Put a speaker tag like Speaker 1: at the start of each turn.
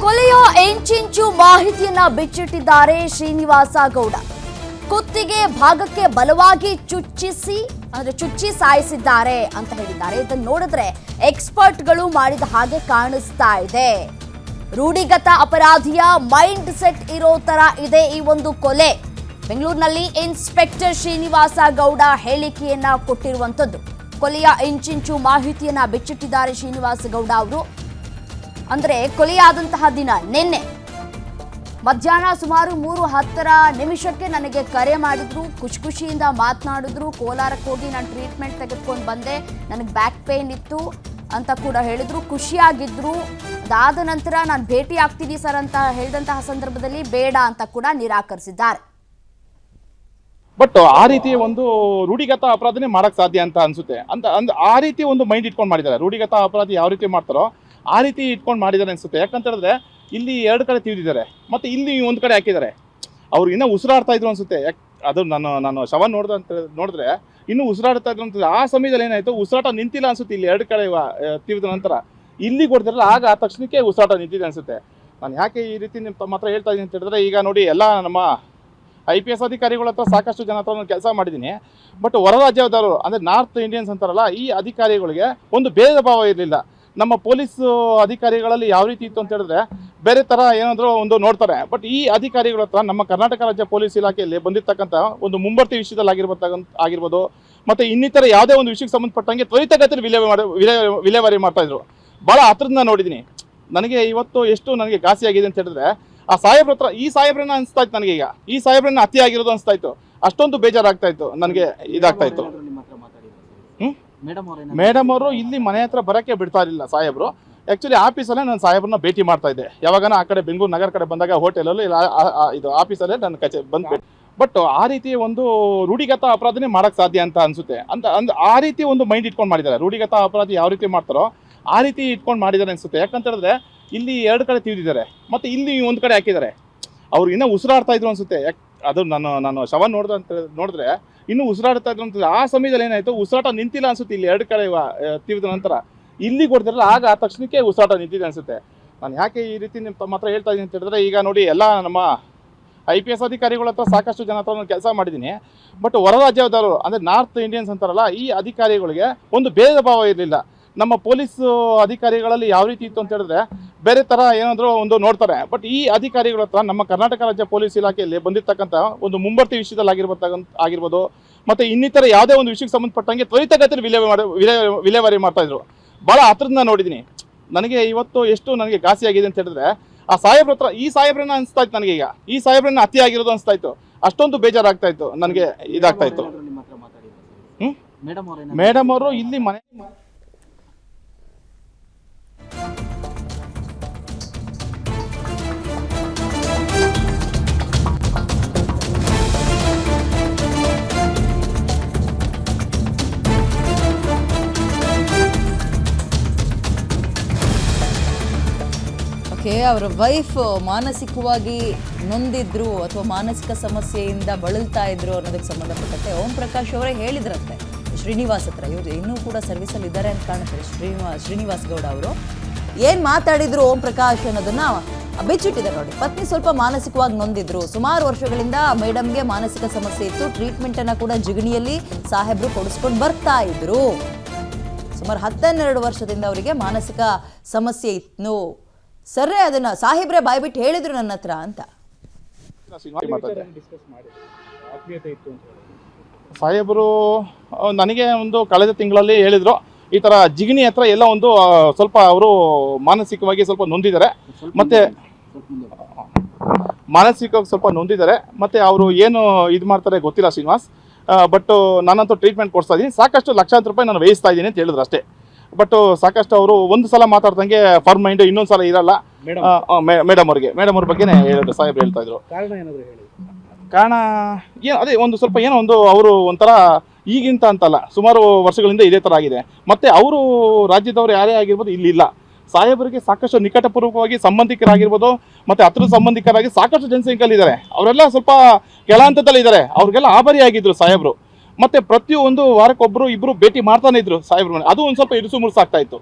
Speaker 1: ಕೊಲೆಯ ಎಂಚಿಂಚು ಮಾಹಿತಿಯನ್ನ ಬಿಚ್ಚಿಟ್ಟಿದ್ದಾರೆ ಶ್ರೀನಿವಾಸ ಗೌಡ. ಕುತ್ತಿಗೆ ಭಾಗಕ್ಕೆ ಬಲವಾಗಿ ಚುಚ್ಚಿ ಸಾಯಿಸಿದ್ದಾರೆ ಅಂತ ಹೇಳಿದ್ದಾರೆ. ಇದನ್ನು ನೋಡಿದ್ರೆ ಎಕ್ಸ್ಪರ್ಟ್ಗಳು ಮಾಡಿದ ಹಾಗೆ ಕಾಣಿಸ್ತಾ ಇದೆ. ರೂಢಿಗತ ಅಪರಾಧಿಯ ಮೈಂಡ್ ಸೆಟ್ ಇರೋ ತರ ಇದೆ ಈ ಒಂದು ಕೊಲೆ. ಬೆಂಗಳೂರಿನಲ್ಲಿ ಇನ್ಸ್ಪೆಕ್ಟರ್ ಶ್ರೀನಿವಾಸ ಗೌಡ ಹೇಳಿಕೆಯನ್ನ ಕೊಟ್ಟಿರುವಂತದ್ದು. ಕೊಲೆಯ ಇಂಚಿಂಚು ಮಾಹಿತಿಯನ್ನ ಬಿಚ್ಚಿಟ್ಟಿದ್ದಾರೆ ಶ್ರೀನಿವಾಸ ಗೌಡ ಅವರು. ಅಂದ್ರೆ ಕೊಲೆಯಾದಂತಹ ದಿನ ನಿನ್ನೆ ಮಧ್ಯಾಹ್ನ ಸುಮಾರು 3:10 ನನಗೆ ಕರೆ ಮಾಡಿದ್ರು. ಖುಷಿಯಿಂದ ಮಾತನಾಡಿದ್ರು. ಕೋಲಾರಕ್ಕೆ ಹೋಗಿ ನಾನು ಟ್ರೀಟ್ಮೆಂಟ್ ತೆಗೆದುಕೊಂಡು ಬಂದೆ, ನನಗೆ ಬ್ಯಾಕ್ ಪೇನ್ ಇತ್ತು ಅಂತ ಕೂಡ ಹೇಳಿದ್ರು. ಖುಷಿಯಾಗಿದ್ರು. ಅದಾದ ನಂತರ ನಾನು ಭೇಟಿ ಆಗ್ತೀನಿ ಸರ್ ಅಂತ ಹೇಳಿದಂತಹ ಸಂದರ್ಭದಲ್ಲಿ ಬೇಡ ಅಂತ ಕೂಡ ನಿರಾಕರಿಸಿದ್ದಾರೆ.
Speaker 2: ಬಟ್ ಆ ರೀತಿ ಒಂದು ರೂಢಿಗತ ಅಪರಾಧನೇ ಮಾಡಕ್ ಸಾಧ್ಯ ಅಂತ ಅನ್ಸುತ್ತೆ. ಆ ರೀತಿ ಒಂದು ಮೈಂಡ್ ಇಟ್ಕೊಂಡು ಮಾಡಿದ್ದಾರೆ. ರೂಢಿಗತ ಅಪರಾಧಿ ಯಾವ ರೀತಿ ಮಾಡ್ತಾರೋ ಆ ರೀತಿ ಇಟ್ಕೊಂಡು ಮಾಡಿದ್ದಾರೆ ಅನ್ಸುತ್ತೆ. ಯಾಕಂತ ಹೇಳಿದ್ರೆ ಇಲ್ಲಿ 2 ಕಡೆ ತಿಳಿದಿದ್ದಾರೆ, ಮತ್ತೆ ಇಲ್ಲಿ ಒಂದು ಕಡೆ ಹಾಕಿದ್ದಾರೆ. ಅವ್ರು ಇನ್ನೂ ಉಸಿರಾಡ್ತಾ ಇದ್ರು ಅನ್ಸುತ್ತೆ. ಅದು ನಾನು ಶವ ನೋಡಿದ್ರೆ ಇನ್ನೂ ಉಸಿರಾಡ್ತಾ ಇದ್ರು ಅಂತ. ಆ ಸಮಯದಲ್ಲಿ ಏನಾಯ್ತು, ಉಸಿರಾಟ ನಿಂತಿಲ್ಲ ಅನ್ಸುತ್ತೆ. ಇಲ್ಲಿ 2 ಕಡೆ ತಿವಿದ ನಂತರ ಇಲ್ಲಿ ಕೊಡ್ತಿರಲ್ಲ, ಆಗ ಆ ತಕ್ಷಣಕ್ಕೆ ಉಸಿರಾಟ ನಿಂತಿದೆ ಅನ್ಸುತ್ತೆ. ನಾನು ಯಾಕೆ ಈ ರೀತಿ ನಿಮ್ಮ ಮಾತ್ರ ಹೇಳ್ತಾ ಇದ್ದೀನಿ ಅಂತ ಹೇಳಿದ್ರೆ, ಈಗ ನೋಡಿ ಎಲ್ಲ ನಮ್ಮ IPS ಅಧಿಕಾರಿಗಳ ಹತ್ರ ಸಾಕಷ್ಟು ಜನ ಹತ್ರ ನಾನು ಕೆಲಸ ಮಾಡಿದ್ದೀನಿ. ಬಟ್ ಹೊರ ರಾಜ್ಯದವರು ಅಂದರೆ ನಾರ್ತ್ ಇಂಡಿಯನ್ಸ್ ಅಂತಾರಲ್ಲ, ಈ ಅಧಿಕಾರಿಗಳಿಗೆ ಒಂದು ಭೇದ ಭಾವ ಇರಲಿಲ್ಲ. ನಮ್ಮ ಪೊಲೀಸ್ ಅಧಿಕಾರಿಗಳಲ್ಲಿ ಯಾವ ರೀತಿ ಇತ್ತು ಅಂತ ಹೇಳಿದ್ರೆ ಬೇರೆ ಥರ ಏನಾದರೂ ಒಂದು ನೋಡ್ತಾರೆ. ಬಟ್ ಈ ಅಧಿಕಾರಿಗಳ ಹತ್ರ ನಮ್ಮ ಕರ್ನಾಟಕ ರಾಜ್ಯ ಪೊಲೀಸ್ ಇಲಾಖೆಯಲ್ಲಿ ಬಂದಿರತಕ್ಕಂಥ ಒಂದು ಮುಂಬರ್ತಿ ವಿಷಯದಲ್ಲಿ ಆಗಿರ್ಬೋದು, ಮತ್ತು ಇನ್ನಿತರ ಯಾವುದೇ ಒಂದು ವಿಷಯಕ್ಕೆ ಸಂಬಂಧಪಟ್ಟಂಗೆ ತ್ವರಿತಗತಿಯಲ್ಲಿ ವಿಲೇವಾರಿ ಮಾಡ್ತಾಯಿದ್ರು. ಭಾಳ ಹತ್ರದಿಂದ ನೋಡಿದ್ದೀನಿ. ನನಗೆ ಇವತ್ತು ಎಷ್ಟು ನನಗೆ ಘಾಸಿ ಆಗಿದೆ ಅಂತ ಹೇಳಿದ್ರೆ, ಆ ಸಾಹೇಬ್ರ ಹತ್ರ ಈ ಸಾಹೇಬ್ರನ್ನ ಅನಿಸ್ತಾ ಇತ್ತು ನನಗೆ. ಈಗ ಈ ಸಾಹೇಬ್ರನ್ನ ಅತಿ ಆಗಿರೋದು ಅನಿಸ್ತಾ ಇತ್ತು. ಅಷ್ಟೊಂದು ಬೇಜಾರಾಗ್ತಾ ಇತ್ತು ನನಗೆ, ಇದಾಗ್ತಾ ಇತ್ತು. ಮೇಡಮ್ ಅವರು ಇಲ್ಲಿ ಮನೆ ಹತ್ರ ಬರೋಕ್ಕೆ ಬಿಡ್ತಾ ಇರಲಿಲ್ಲ ಸಾಹೇಬ್ರು. ಆ್ಯಕ್ಚುಲಿ ಆಫೀಸಲ್ಲೇ ನಾನು ಸಾಹೇಬ್ರನ್ನ ಭೇಟಿ ಮಾಡ್ತಾ ಇದ್ದೆ. ಯಾವಾಗನ ಆ ಕಡೆ ಬೆಂಗಳೂರು ನಗರ ಕಡೆ ಬಂದಾಗ ಹೋಟೆಲಲ್ಲಿ ಇದು ಆಫೀಸಲ್ಲೇ ನನ್ನ ಬಂದು. ಬಟ್ ಆ ರೀತಿ ಒಂದು ರೂಢಿಗತ ಅಪರಾಧನೇ ಮಾಡಕ್ ಸಾಧ್ಯ ಅಂತ ಅನ್ಸುತ್ತೆ. ಆ ರೀತಿ ಒಂದು ಮೈಂಡ್ ಇಟ್ಕೊಂಡು ಮಾಡಿದ್ದಾರೆ. ರೂಢಿಗತ ಅಪರಾಧಿ ಯಾವ ರೀತಿ ಮಾಡ್ತಾರೋ ಆ ರೀತಿ ಇಟ್ಕೊಂಡು ಮಾಡಿದ್ದಾರೆ ಅನ್ಸುತ್ತೆ. ಯಾಕಂತ ಹೇಳಿದ್ರೆ ಇಲ್ಲಿ 2 ಕಡೆ ತಿಳಿದಿದ್ದಾರೆ, ಮತ್ತೆ ಇಲ್ಲಿ ಒಂದು ಕಡೆ ಹಾಕಿದ್ದಾರೆ. ಅವ್ರು ಇನ್ನೂ ಉಸಿರಾಡ್ತಾ ಇದ್ರು ಅನ್ಸುತ್ತೆ. ಅದು ನಾನು ಶವ ನೋಡಿದ್ರೆ ಇನ್ನೂ ಉಸಿರಾಡ್ತಾ ಇದ್ರು ಅಂತ. ಆ ಸಮಯದಲ್ಲಿ ಏನಾಯ್ತು, ಉಸಿರಾಟ ನಿಂತಿಲ್ಲ ಅನ್ಸುತ್ತೆ. ಇಲ್ಲಿ 2 ಕಡೆ ತಿವಿದ ನಂತರ ಇಲ್ಲಿ ಕೊಡ್ತಿರಲ್ಲ, ಆಗ ಆ ತಕ್ಷಣಕ್ಕೆ ಉಸಿರಾಟ ನಿಂತಿದೆ ಅನ್ಸುತ್ತೆ. ನಾನು ಯಾಕೆ ಈ ರೀತಿ ನಿಮ್ಮ ಮಾತ್ರ ಹೇಳ್ತಾ ಇದ್ದೀನಿ ಅಂತ ಹೇಳಿದ್ರೆ, ಈಗ ನೋಡಿ ಎಲ್ಲ ನಮ್ಮ IPS ಅಧಿಕಾರಿಗಳ ಹತ್ರ ಸಾಕಷ್ಟು ಜನ ಹತ್ರ ನಾನು ಕೆಲಸ ಮಾಡಿದ್ದೀನಿ. ಬಟ್ ಹೊರ ರಾಜ್ಯದವರು ಅಂದರೆ ನಾರ್ತ್ ಇಂಡಿಯನ್ಸ್ ಅಂತಾರಲ್ಲ, ಈ ಅಧಿಕಾರಿಗಳಿಗೆ ಒಂದು ಭೇದ ಭಾವ ಇರಲಿಲ್ಲ. ನಮ್ಮ ಪೊಲೀಸ್ ಅಧಿಕಾರಿಗಳಲ್ಲಿ ಯಾವ ರೀತಿ ಇತ್ತು ಅಂತ ಹೇಳಿದ್ರೆ ಬೇರೆ ಥರ ಏನಾದರೂ ಒಂದು ನೋಡ್ತಾರೆ. ಬಟ್ ಈ ಅಧಿಕಾರಿಗಳ ಹತ್ರ ನಮ್ಮ ಕರ್ನಾಟಕ ರಾಜ್ಯ ಪೊಲೀಸ್ ಇಲಾಖೆಯಲ್ಲಿ ಬಂದಿರತಕ್ಕಂಥ ಒಂದು ಮುಂಬರ್ತಿ ವಿಷಯದಲ್ಲಿ ಆಗಿರ್ಬೋದು, ಮತ್ತು ಇನ್ನಿತರ ಯಾವುದೇ ಒಂದು ವಿಷಯಕ್ಕೆ ಸಂಬಂಧಪಟ್ಟಂಗೆ ತ್ವರಿತಗತಿಯಲ್ಲಿ ವಿಲೇವಾರಿ ಮಾಡ್ತಾಯಿದ್ರು. ಭಾಳ ಹತ್ರದಿಂದ ನೋಡಿದ್ದೀನಿ. ನನಗೆ ಇವತ್ತು ಎಷ್ಟು ನನಗೆ ಘಾಸಿ ಆಗಿದೆ ಅಂತ ಹೇಳಿದ್ರೆ, ಆ ಸಾಹೇಬ್ರ ಹತ್ರ ಈ ಸಾಹೇಬ್ರನ್ನ ಅನಿಸ್ತಾ ಇತ್ತು ನನಗೆ. ಈಗ ಈ ಸಾಹೇಬ್ರನ್ನ ಅತಿ ಆಗಿರೋದು ಅನಿಸ್ತಾ ಇತ್ತು. ಅಷ್ಟೊಂದು ಬೇಜಾರಾಗ್ತಾ ಇತ್ತು ನನಗೆ, ಇದಾಗ್ತಾ ಇತ್ತು. ಮೇಡಮ್ ಅವರು ಇಲ್ಲಿ ಮನೆ
Speaker 3: ಅವರ ವೈಫ್ ಮಾನಸಿಕವಾಗಿ ನೊಂದಿದ್ರು ಅಥವಾ ಮಾನಸಿಕ ಸಮಸ್ಯೆಯಿಂದ ಬಳಲ್ತಾ ಇದ್ರು ಅನ್ನೋದಕ್ಕೆ ಸಂಬಂಧಪಟ್ಟಂತೆ ಓಂ ಪ್ರಕಾಶ್ ಅವರೇ ಹೇಳಿದ್ರಂತೆ ಶ್ರೀನಿವಾಸ್ ಹತ್ರ. ಇವರು ಇನ್ನೂ ಕೂಡ ಸರ್ವಿಸಲ್ಲಿ ಇದ್ದಾರೆ ಅಂತ ಕಾಣುತ್ತೆ ಶ್ರೀನಿವಾಸ್ ಗೌಡ ಅವರು. ಏನು ಮಾತಾಡಿದ್ರು ಓಂ ಪ್ರಕಾಶ್ ಅನ್ನೋದನ್ನ ಬಿಚ್ಚಿಟ್ಟಿದ್ದಾರೆ ನೋಡಿ. ಪತ್ನಿ ಸ್ವಲ್ಪ ಮಾನಸಿಕವಾಗಿ ನೊಂದಿದ್ರು. ಸುಮಾರು ವರ್ಷಗಳಿಂದ ಮೇಡಮ್ಗೆ ಮಾನಸಿಕ ಸಮಸ್ಯೆ ಇತ್ತು. ಟ್ರೀಟ್ಮೆಂಟನ್ನು ಕೂಡ ಜಿಗಣಿಯಲ್ಲಿ ಸಾಹೇಬರು ಕೊಡಿಸ್ಕೊಂಡು ಬರ್ತಾ ಇದ್ರು. ಸುಮಾರು 12 ವರ್ಷದಿಂದ ಅವರಿಗೆ ಮಾನಸಿಕ ಸಮಸ್ಯೆ ಇತ್ತು. ಸರಿ, ಅದನ್ನ ಸಾಹೇಬ್ರೆ ಬಾಯ್ಬಿಟ್ಟು ಹೇಳಿದ್ರು ನನ್ನ ಹತ್ರ ಅಂತ.
Speaker 2: ಸಾಹೇಬರು ನನಗೆ ಒಂದು ಕಳೆದ ತಿಂಗಳಲ್ಲಿ ಹೇಳಿದ್ರು, ಈ ಥರ ಜಿಗಣಿ ಹತ್ರ ಎಲ್ಲ ಒಂದು ಸ್ವಲ್ಪ ಅವರು ಮಾನಸಿಕವಾಗಿ ಸ್ವಲ್ಪ ನೊಂದಿದ್ದಾರೆ, ಮತ್ತೆ ಮಾನಸಿಕವಾಗಿ ಸ್ವಲ್ಪ ನೊಂದಿದ್ದಾರೆ. ಮತ್ತೆ ಅವರು ಏನು ಇದು ಮಾಡ್ತಾರೆ ಗೊತ್ತಿಲ್ಲ ಶ್ರೀನಿವಾಸ್. ಬಟ್ ನಾನಂತೂ ಟ್ರೀಟ್ಮೆಂಟ್ ಕೊಡ್ತಾ ಇದ್ದೀನಿ. ಸಾಕಷ್ಟು ಲಕ್ಷಾಂತರ ರೂಪಾಯಿ ನಾನು ವ್ಯಯಿಸ್ತಾ ಇದ್ದೀನಿ ಅಂತ ಹೇಳಿದ್ರು ಅಷ್ಟೇ. ಬಟ್ ಸಾಕಷ್ಟು ಅವರು ಒಂದು ಸಲ ಮಾತಾಡ್ದಂಗೆ ಫರ್ಮ್ ಮೈಂಡ್, ಇನ್ನೊಂದು ಸಲ ಇರಲ್ಲ. ಮೇಡಮ್ ಅವ್ರ ಬಗ್ಗೆನೇ ಹೇಳಿದ್ರು ಸಾಹೇಬ್ರು ಹೇಳ್ತಾ ಇದ್ರು. ಕಾರಣ ಏನು ಅದೇ ಒಂದು ಸ್ವಲ್ಪ ಏನೋ ಒಂದು ಅವರು ಒಂಥರ ಈಗಿಂತ ಅಂತಲ್ಲ, ಸುಮಾರು ವರ್ಷಗಳಿಂದ ಇದೇ ಥರ ಆಗಿದೆ. ಮತ್ತು ಅವರು ರಾಜ್ಯದವರು ಯಾರೇ ಆಗಿರ್ಬೋದು ಇಲ್ಲಿಲ್ಲ. ಸಾಹೇಬರಿಗೆ ಸಾಕಷ್ಟು ನಿಕಟಪೂರ್ವಕವಾಗಿ ಸಂಬಂಧಿಕರಾಗಿರ್ಬೋದು, ಮತ್ತು ಹತ್ತಿರದ ಸಂಬಂಧಿಕರಾಗಿ ಸಾಕಷ್ಟು ಜನಸಂಖ್ಯೆಯಲ್ಲಿದ್ದಾರೆ. ಅವರೆಲ್ಲ ಸ್ವಲ್ಪ ಕೆಳ ಹಂತದಲ್ಲಿದ್ದಾರೆ. ಅವ್ರಿಗೆಲ್ಲ ಆಭಾರಿಯಾಗಿದ್ದರು ಸಾಹೇಬರು. ಮತ್ತು ಪ್ರತಿಯೊಂದು ವಾರಕ್ಕೊಬ್ಬರು ಇಬ್ಬರು ಭೇಟಿ ಮಾಡ್ತಾನೆ ಇದ್ರು ಸಾಹೇಬ್ರು. ಅದು ಒಂದು ಸ್ವಲ್ಪ ಇರಿಸು ಮುರುಸಾಗ್ತಾ ಇತ್ತು.